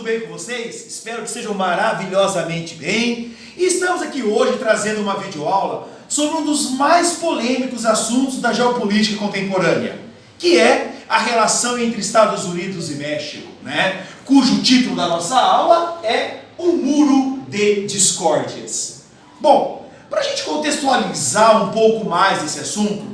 tudo bem com vocês? Espero que estejam maravilhosamente bem. E estamos aqui hoje trazendo uma videoaula sobre um dos mais polêmicos assuntos da geopolítica contemporânea, que é a relação entre Estados Unidos e México, né? Cujo título da nossa aula é O Muro de Discórdias. Bom, para a gente contextualizar um pouco mais esse assunto,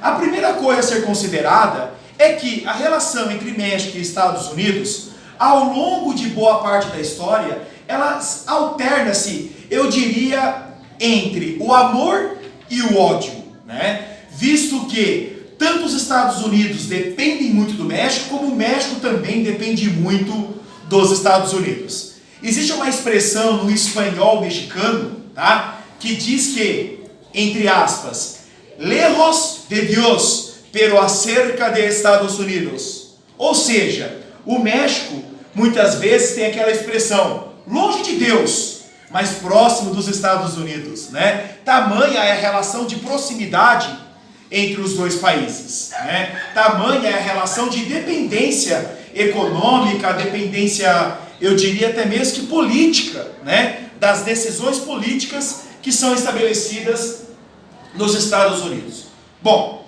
a primeira coisa a ser considerada é que a relação entre México e Estados Unidos, ao longo de boa parte da história, ela alterna-se, eu diria, entre o amor e o ódio, né? Visto que tanto os Estados Unidos dependem muito do México, como o México também depende muito dos Estados Unidos. Existe uma expressão no espanhol mexicano, tá? Que diz que, entre aspas, lejos de Dios, pero acerca de Estados Unidos. Ou seja, o México muitas vezes tem aquela expressão, longe de Deus, mas próximo dos Estados Unidos, né? Tamanha é a relação de proximidade entre os dois países, né? Tamanha é a relação de dependência econômica, dependência, eu diria até mesmo que política, né? Das decisões políticas que são estabelecidas nos Estados Unidos. Bom,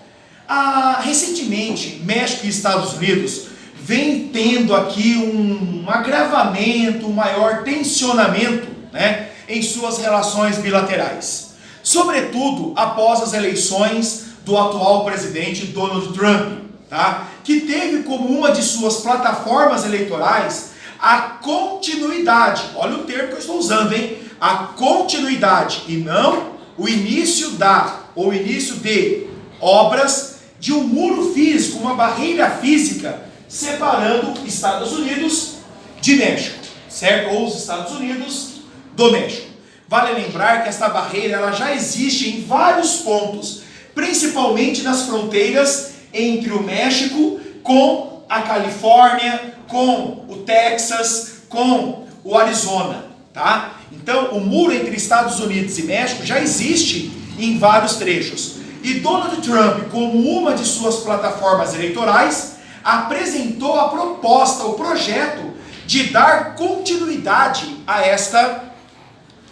recentemente, México e Estados Unidos vem tendo aqui um agravamento, um maior tensionamento, né, em suas relações bilaterais. Sobretudo após as eleições do atual presidente Donald Trump, tá, que teve como uma de suas plataformas eleitorais a continuidade, olha o termo que eu estou usando, hein? A continuidade e não o início de obras de um muro físico, uma barreira física separando Estados Unidos de México, certo? Ou os Estados Unidos do México. Vale lembrar que essa barreira ela já existe em vários pontos, principalmente nas fronteiras entre o México com a Califórnia, com o Texas, com o Arizona, tá? Então, o muro entre Estados Unidos e México já existe em vários trechos. E Donald Trump, como uma de suas plataformas eleitorais, apresentou a proposta, o projeto de dar continuidade a esta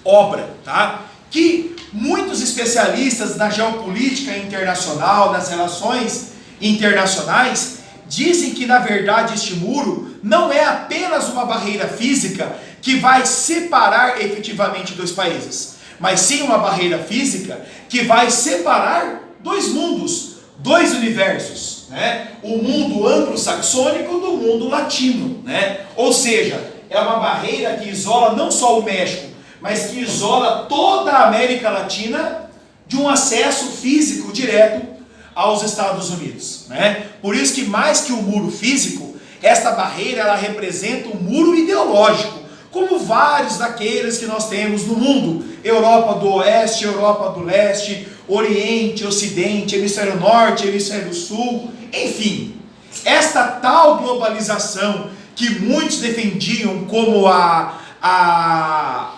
obra, tá? Que muitos especialistas na geopolítica internacional, nas relações internacionais, dizem que na verdade este muro não é apenas uma barreira física que vai separar efetivamente dois países, mas sim uma barreira física que vai separar dois mundos, dois universos, né? O mundo anglo-saxônico do mundo latino, né? Ou seja, é uma barreira que isola não só o México, mas que isola toda a América Latina de um acesso físico direto aos Estados Unidos, né? Por isso que mais que o muro físico, esta barreira ela representa um muro ideológico, como vários daqueles que nós temos no mundo, Europa do Oeste, Europa do Leste, Oriente, Ocidente, Hemisfério Norte, Hemisfério Sul, enfim, esta tal globalização que muitos defendiam como a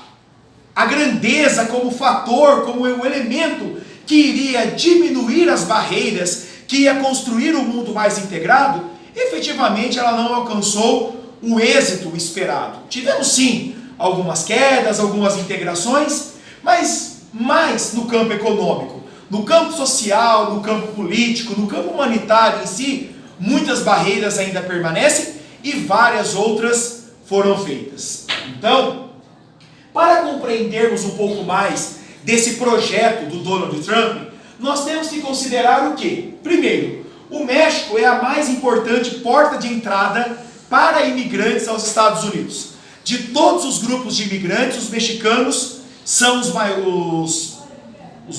grandeza, como fator, como um elemento que iria diminuir as barreiras, que ia construir um mundo mais integrado, efetivamente ela não alcançou o êxito esperado. Tivemos sim algumas quedas, algumas integrações, mas mais no campo econômico, no campo social, no campo político, no campo humanitário em si, muitas barreiras ainda permanecem e várias outras foram feitas. Então, para compreendermos um pouco mais desse projeto do Donald Trump, nós temos que considerar o quê? Primeiro, o México é a mais importante porta de entrada para imigrantes aos Estados Unidos. De todos os grupos de imigrantes, os mexicanos são os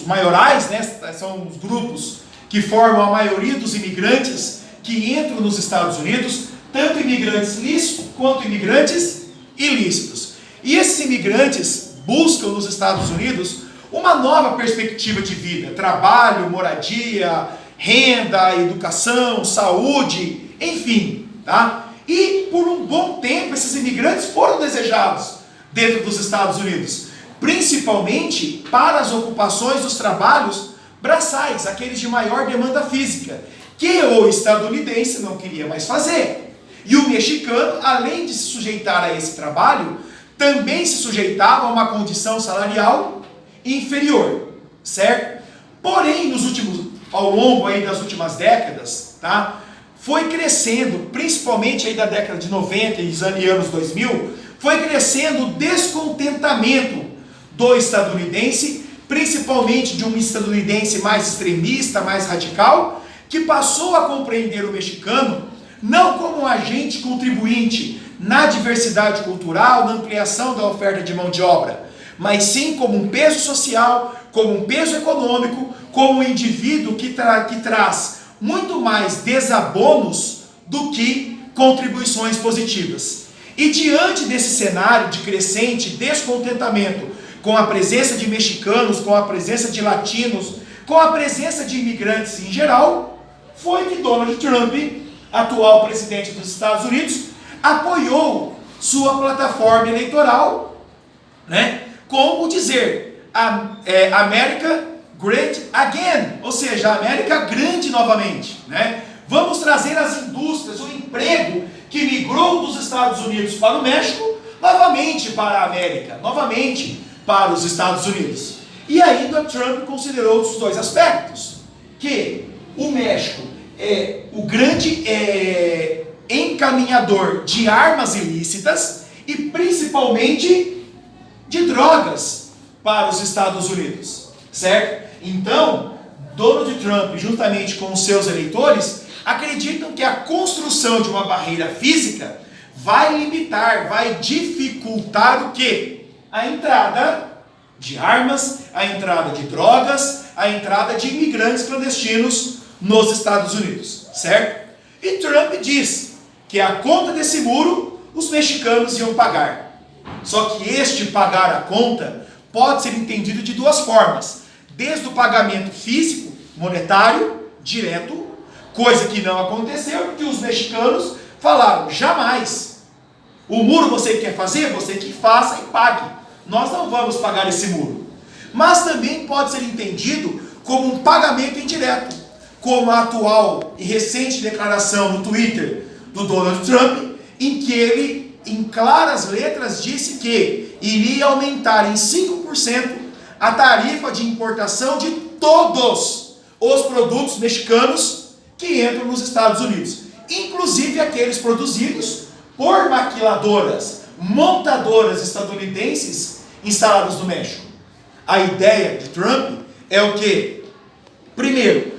maiorais, né? São os grupos que formam a maioria dos imigrantes que entram nos Estados Unidos, tanto imigrantes lícitos quanto imigrantes ilícitos. E esses imigrantes buscam nos Estados Unidos uma nova perspectiva de vida, trabalho, moradia, renda, educação, saúde, enfim, tá? E por um bom tempo esses imigrantes foram desejados dentro dos Estados Unidos, principalmente para as ocupações dos trabalhos braçais, aqueles de maior demanda física, que o estadunidense não queria mais fazer. E o mexicano, além de se sujeitar a esse trabalho, também se sujeitava a uma condição salarial inferior, certo? Porém, ao longo aí das últimas décadas, tá, foi crescendo, principalmente aí da década de 90 e anos 2000, foi crescendo o descontentamento do estadunidense, principalmente de um estadunidense mais extremista, mais radical, que passou a compreender o mexicano não como um agente contribuinte na diversidade cultural, na ampliação da oferta de mão de obra, mas sim como um peso social, como um peso econômico, como um indivíduo que traz muito mais desabonos do que contribuições positivas. E diante desse cenário de crescente descontentamento com a presença de mexicanos, com a presença de latinos, com a presença de imigrantes em geral, foi que Donald Trump, atual presidente dos Estados Unidos, apoiou sua plataforma eleitoral, né, com o dizer America Great Again, ou seja, a América grande novamente, né? Vamos trazer as indústrias, o emprego que migrou dos Estados Unidos para o México, novamente para a América, novamente para os Estados Unidos. E ainda Trump considerou os dois aspectos, que o México é o grande encaminhador de armas ilícitas e principalmente de drogas para os Estados Unidos, certo? Então, Donald Trump, juntamente com os seus eleitores, acreditam que a construção de uma barreira física vai limitar, vai dificultar o quê? A entrada de armas, a entrada de drogas, a entrada de imigrantes clandestinos nos Estados Unidos, certo? E Trump diz que a conta desse muro os mexicanos iam pagar. Só que este pagar a conta pode ser entendido de duas formas. Desde o pagamento físico, monetário, direto, coisa que não aconteceu, porque os mexicanos falaram, jamais. O muro você quer fazer, você que faça e pague. Nós não vamos pagar esse muro. Mas também pode ser entendido como um pagamento indireto, como a atual e recente declaração no Twitter do Donald Trump, em que ele, em claras letras, disse que iria aumentar em 5% a tarifa de importação de todos os produtos mexicanos que entram nos Estados Unidos, inclusive aqueles produzidos por maquiladoras, montadoras estadunidenses instaladas no México. A ideia de Trump é o quê? Primeiro,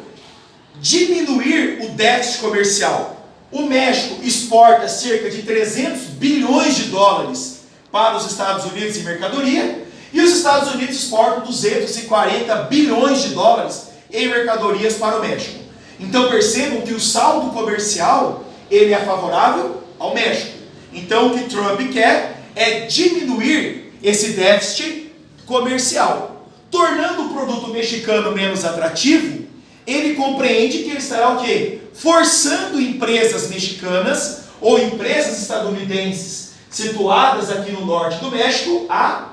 diminuir o déficit comercial. O México exporta cerca de 300 bilhões de dólares para os Estados Unidos em mercadoria, e os Estados Unidos exportam 240 bilhões de dólares em mercadorias para o México. Então percebam que o saldo comercial ele é favorável ao México. Então o que Trump quer é diminuir esse déficit comercial, tornando o produto mexicano menos atrativo. Ele compreende que ele estará o quê? Forçando empresas mexicanas ou empresas estadunidenses situadas aqui no norte do México a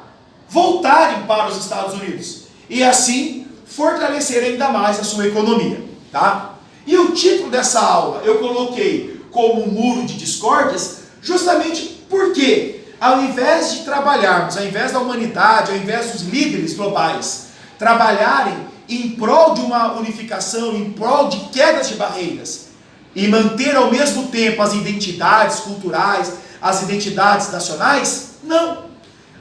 voltarem para os Estados Unidos e assim fortalecer ainda mais a sua economia, tá? E o título dessa aula eu coloquei como um muro de discórdias, justamente porque ao invés de trabalharmos, ao invés da humanidade, ao invés dos líderes globais trabalharem em prol de uma unificação, em prol de quedas de barreiras e manter ao mesmo tempo as identidades culturais, as identidades nacionais, não.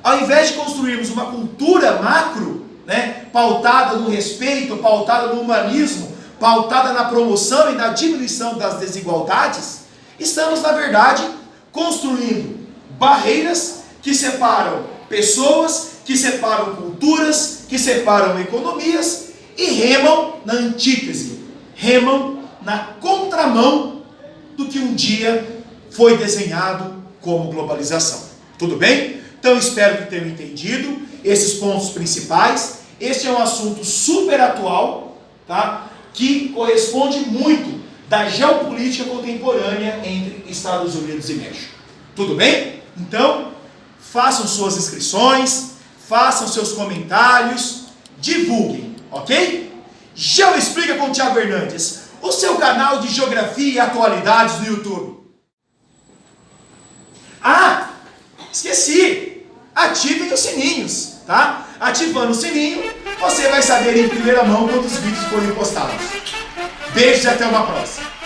Ao invés de construirmos uma cultura macro, né, pautada no respeito, pautada no humanismo, pautada na promoção e na diminuição das desigualdades, estamos, na verdade, construindo barreiras que separam pessoas, que separam culturas, que separam economias e remam na antítese, remam na contramão do que um dia foi desenhado como globalização. Tudo bem? Então espero que tenham entendido esses pontos principais. Este é um assunto super atual, tá? Que corresponde muito da geopolítica contemporânea entre Estados Unidos e México. Tudo bem? Então, façam suas inscrições, façam seus comentários, divulguem, ok? Geo Explica com o Thiago Hernandes, o seu canal de geografia e atualidades no YouTube. Ah, esqueci! Ativem os sininhos, tá? Ativando o sininho, você vai saber em primeira mão quando os vídeos forem postados. Beijos e até uma próxima!